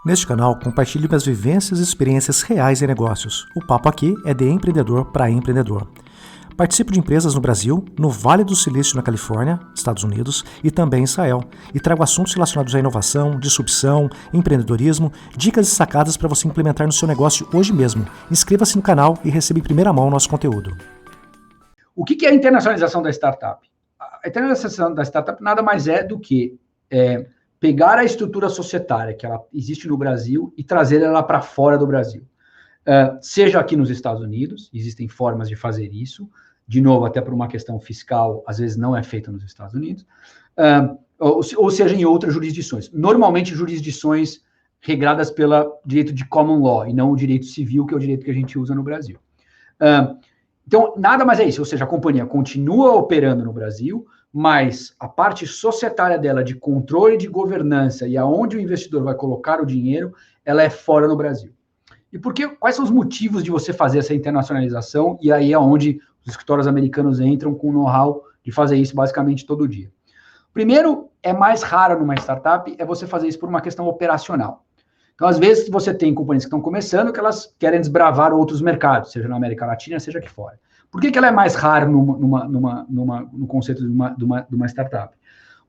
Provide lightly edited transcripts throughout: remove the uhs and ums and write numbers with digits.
Neste canal, compartilho minhas vivências e experiências reais em negócios. O papo aqui é de empreendedor para empreendedor. Participo de empresas no Brasil, no Vale do Silício, na Califórnia, Estados Unidos, e também em Israel. E trago assuntos relacionados à inovação, disrupção, empreendedorismo, dicas e sacadas para você implementar no seu negócio hoje mesmo. Inscreva-se no canal e receba em primeira mão o nosso conteúdo. O que é a internacionalização da startup? A internacionalização da startup nada mais é do que pegar a estrutura societária que ela existe no Brasil e trazer ela para fora do Brasil. Seja aqui nos Estados Unidos, existem formas de fazer isso, de novo, até por uma questão fiscal, às vezes não é feita nos Estados Unidos, ou seja, em outras jurisdições. Normalmente, jurisdições regradas pelo direito de common law, e não o direito civil, que é o direito que a gente usa no Brasil. Então, nada mais é isso, ou seja, a companhia continua operando no Brasil, mas a parte societária dela, de controle de governança e aonde o investidor vai colocar o dinheiro, ela é fora no Brasil. E quais são os motivos de você fazer essa internacionalização? E aí é onde os escritórios americanos entram com o know-how de fazer isso basicamente todo dia. Primeiro, é mais raro numa startup, é você fazer isso por uma questão operacional. Então, às vezes, você tem companhias que estão começando que elas querem desbravar outros mercados, seja na América Latina, seja aqui fora. Por que ela é mais rara no conceito de uma startup?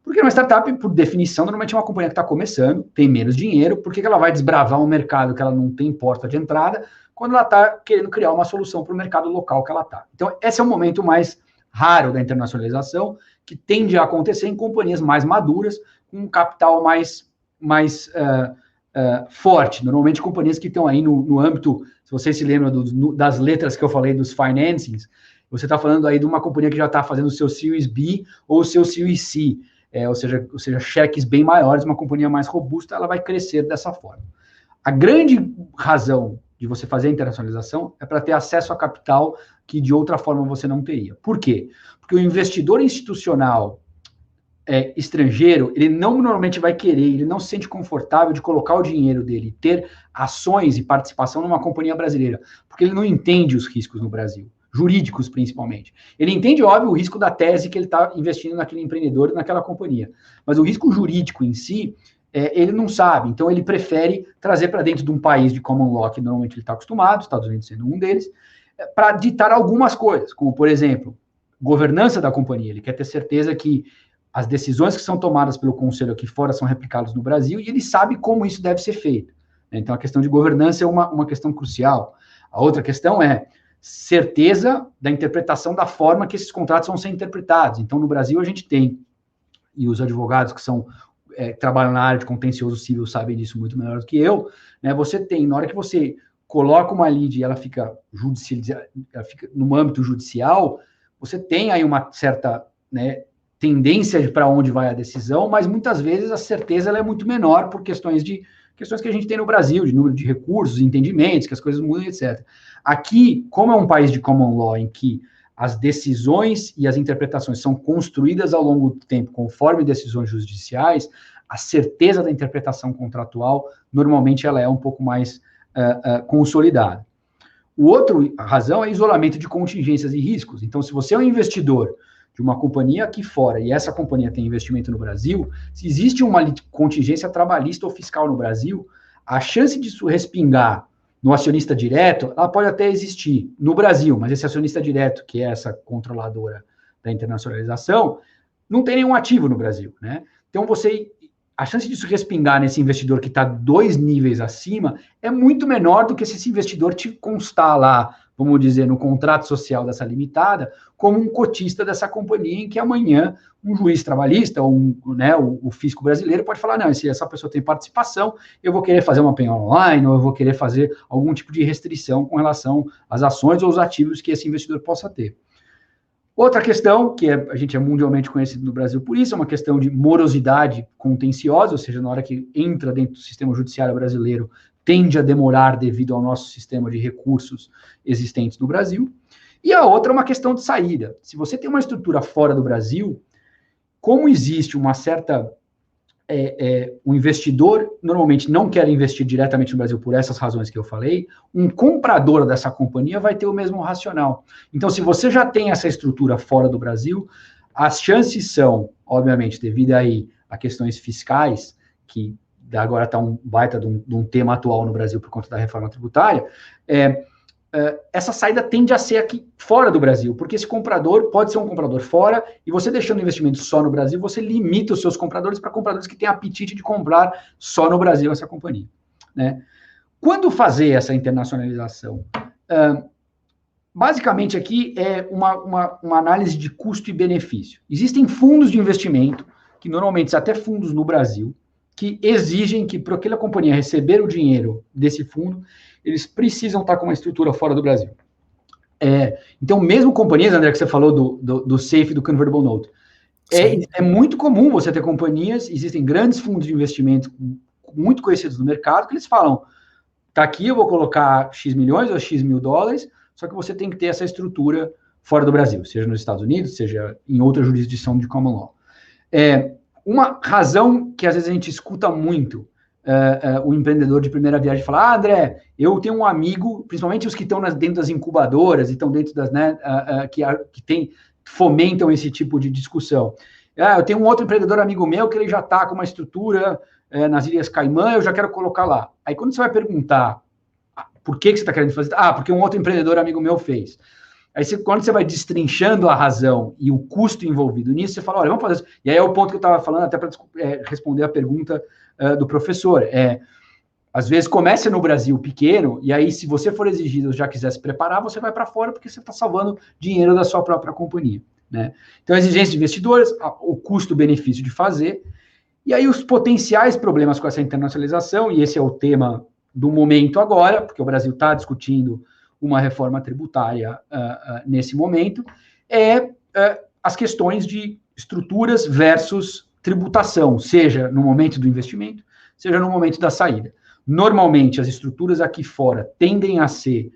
Porque uma startup, por definição, normalmente é uma companhia que está começando, tem menos dinheiro, por que ela vai desbravar um mercado que ela não tem porta de entrada, quando ela está querendo criar uma solução para o mercado local que ela está? Então, esse é o momento mais raro da internacionalização, que tende a acontecer em companhias mais maduras, com um capital mais forte. Normalmente, companhias que estão aí no âmbito, se vocês se lembram das letras que eu falei dos financings, você está falando aí de uma companhia que já está fazendo o seu Series B ou o seu Series C, ou seja, cheques bem maiores, uma companhia mais robusta, ela vai crescer dessa forma. A grande razão de você fazer a internacionalização é para ter acesso a capital que de outra forma você não teria. Por quê? Porque o investidor institucional estrangeiro, ele não normalmente vai querer, ele não se sente confortável de colocar o dinheiro dele, ter ações e participação numa companhia brasileira, porque ele não entende os riscos no Brasil, jurídicos principalmente. Ele entende, óbvio, o risco da tese que ele está investindo naquele empreendedor e naquela companhia, mas o risco jurídico em si, ele não sabe, então ele prefere trazer para dentro de um país de common law que normalmente ele está acostumado, Estados Unidos sendo um deles, para ditar algumas coisas, como, por exemplo, governança da companhia. Ele quer ter certeza que as decisões que são tomadas pelo conselho aqui fora são replicadas no Brasil e ele sabe como isso deve ser feito. Então, a questão de governança é uma questão crucial. A outra questão é certeza da interpretação da forma que esses contratos vão ser interpretados. Então, no Brasil, a gente tem, e os advogados que trabalham na área de contencioso civil sabem disso muito melhor do que eu, né? Você tem, na hora que você coloca uma lide e ela fica no âmbito judicial, você tem aí uma certa, tendência para onde vai a decisão, mas muitas vezes a certeza ela é muito menor por questões que a gente tem no Brasil, de número de recursos, entendimentos, que as coisas mudam, etc. Aqui, como é um país de common law em que as decisões e as interpretações são construídas ao longo do tempo, conforme decisões judiciais, a certeza da interpretação contratual, normalmente ela é um pouco mais consolidada. Outra razão é isolamento de contingências e riscos. Então, se você é um investidor de uma companhia aqui fora, e essa companhia tem investimento no Brasil, se existe uma contingência trabalhista ou fiscal no Brasil, a chance disso respingar no acionista direto, ela pode até existir no Brasil, mas esse acionista direto, que é essa controladora da internacionalização, não tem nenhum ativo no Brasil, né? Então, a chance disso respingar nesse investidor que está 2 níveis acima é muito menor do que se esse investidor te constar lá, vamos dizer, no contrato social dessa limitada, como um cotista dessa companhia, em que amanhã um juiz trabalhista ou o fisco brasileiro pode falar, não, se essa pessoa tem participação, eu vou querer fazer uma penhora online, ou eu vou querer fazer algum tipo de restrição com relação às ações ou os ativos que esse investidor possa ter. Outra questão, que a gente é mundialmente conhecido no Brasil por isso, é uma questão de morosidade contenciosa, ou seja, na hora que entra dentro do sistema judiciário brasileiro, tende a demorar devido ao nosso sistema de recursos existentes no Brasil. E a outra é uma questão de saída. Se você tem uma estrutura fora do Brasil, como existe uma certa... o investidor normalmente não quer investir diretamente no Brasil por essas razões que eu falei, um comprador dessa companhia vai ter o mesmo racional. Então, se você já tem essa estrutura fora do Brasil, as chances são, obviamente, devido aí a questões fiscais, que agora está um baita de um tema atual no Brasil por conta da reforma tributária, essa saída tende a ser aqui fora do Brasil, porque esse comprador pode ser um comprador fora, e você deixando o investimento só no Brasil, você limita os seus compradores para compradores que têm apetite de comprar só no Brasil essa companhia, né? Quando fazer essa internacionalização? Basicamente aqui é uma análise de custo e benefício. Existem fundos de investimento, que normalmente são até fundos no Brasil, que exigem que para aquela companhia receber o dinheiro desse fundo, eles precisam estar com uma estrutura fora do Brasil. Então, mesmo companhias, André, que você falou do SAFE e do Convertible Note, é muito comum você ter companhias, existem grandes fundos de investimento muito conhecidos no mercado, que eles falam, tá aqui, eu vou colocar X milhões ou X mil dólares, só que você tem que ter essa estrutura fora do Brasil, seja nos Estados Unidos, seja em outra jurisdição de common law. Uma razão que às vezes a gente escuta muito o empreendedor de primeira viagem falar, André, eu tenho um amigo, principalmente os que estão dentro das incubadoras e estão dentro das, né, fomentam esse tipo de discussão. Eu tenho um outro empreendedor amigo meu que ele já está com uma estrutura nas Ilhas Caimã, eu já quero colocar lá. Aí quando você vai perguntar por que você está querendo fazer? Porque um outro empreendedor amigo meu fez. Aí quando você vai destrinchando a razão e o custo envolvido nisso, você fala, olha, vamos fazer isso. E aí é o ponto que eu estava falando, até para responder a pergunta do professor. Às vezes começa no Brasil pequeno, e aí se você for exigido ou já quiser se preparar, você vai para fora porque você está salvando dinheiro da sua própria companhia, né? Então, a exigência de investidores, o custo-benefício de fazer, e aí os potenciais problemas com essa internacionalização, e esse é o tema do momento agora, porque o Brasil está discutindo uma reforma tributária nesse momento, as questões de estruturas versus tributação, seja no momento do investimento, seja no momento da saída. Normalmente, as estruturas aqui fora tendem a ser,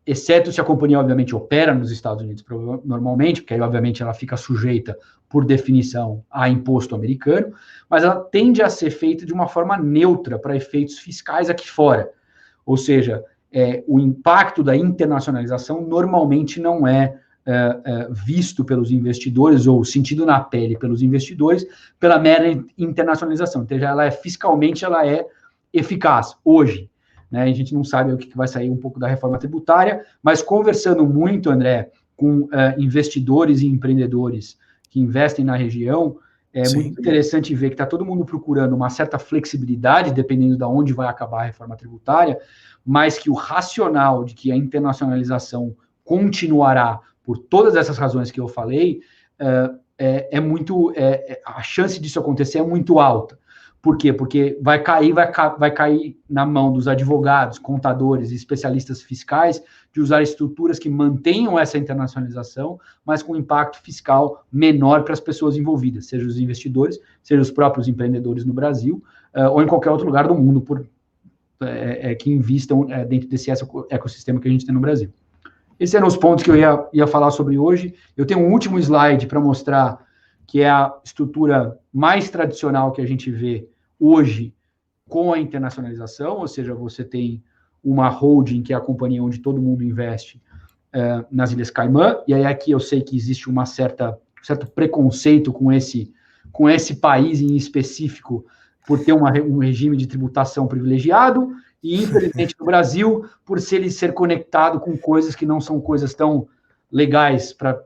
exceto se a companhia, obviamente, opera nos Estados Unidos, normalmente, porque aí, obviamente, ela fica sujeita, por definição, a imposto americano, mas ela tende a ser feita de uma forma neutra para efeitos fiscais aqui fora. Ou seja, o impacto da internacionalização normalmente não é visto pelos investidores ou sentido na pele pelos investidores pela mera internacionalização. Então, fiscalmente, ela é eficaz hoje, né? A gente não sabe o que vai sair um pouco da reforma tributária, mas conversando muito, André, com investidores e empreendedores que investem na região, muito interessante ver que está todo mundo procurando uma certa flexibilidade, dependendo de onde vai acabar a reforma tributária, mas que o racional de que a internacionalização continuará por todas essas razões que eu falei, a chance disso acontecer é muito alta. Por quê? Porque vai cair na mão dos advogados, contadores e especialistas fiscais de usar estruturas que mantenham essa internacionalização, mas com impacto fiscal menor para as pessoas envolvidas, seja os investidores, seja os próprios empreendedores no Brasil, ou em qualquer outro lugar do mundo que invistam dentro desse ecossistema que a gente tem no Brasil. Esses eram os pontos que eu ia falar sobre hoje. Eu tenho um último slide para mostrar que é a estrutura mais tradicional que a gente vê hoje com a internacionalização, ou seja, você tem uma holding, que é a companhia onde todo mundo investe nas Ilhas Caimã, e aí aqui eu sei que existe um certo preconceito com esse país em específico, por ter um regime de tributação privilegiado, e infelizmente no Brasil, por ele ser conectado com coisas que não são coisas tão legais para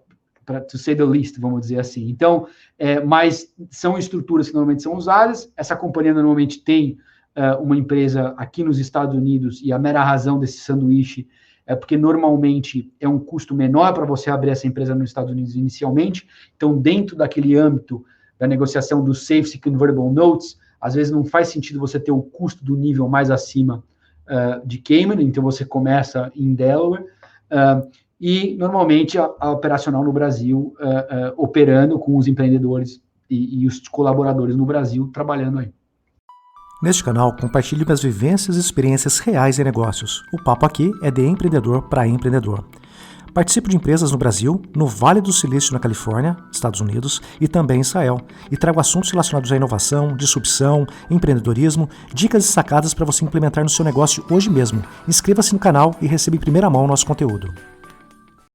to say the least, vamos dizer assim. Então, mas são estruturas que normalmente são usadas. Essa companhia normalmente tem uma empresa aqui nos Estados Unidos, e a mera razão desse sanduíche é porque normalmente é um custo menor para você abrir essa empresa nos Estados Unidos inicialmente. Então, dentro daquele âmbito da negociação dos SAFE e Convertible Notes, às vezes não faz sentido você ter o custo do nível mais acima de Cayman, então você começa em Delaware, e normalmente a operacional no Brasil, operando com os empreendedores e os colaboradores no Brasil, trabalhando aí. Neste canal, compartilhe as vivências e experiências reais em negócios. O papo aqui é de empreendedor para empreendedor. Participo de empresas no Brasil, no Vale do Silício na Califórnia, Estados Unidos, e também em Israel, e trago assuntos relacionados à inovação, disrupção, empreendedorismo, dicas e sacadas para você implementar no seu negócio hoje mesmo. Inscreva-se no canal e receba em primeira mão nosso conteúdo.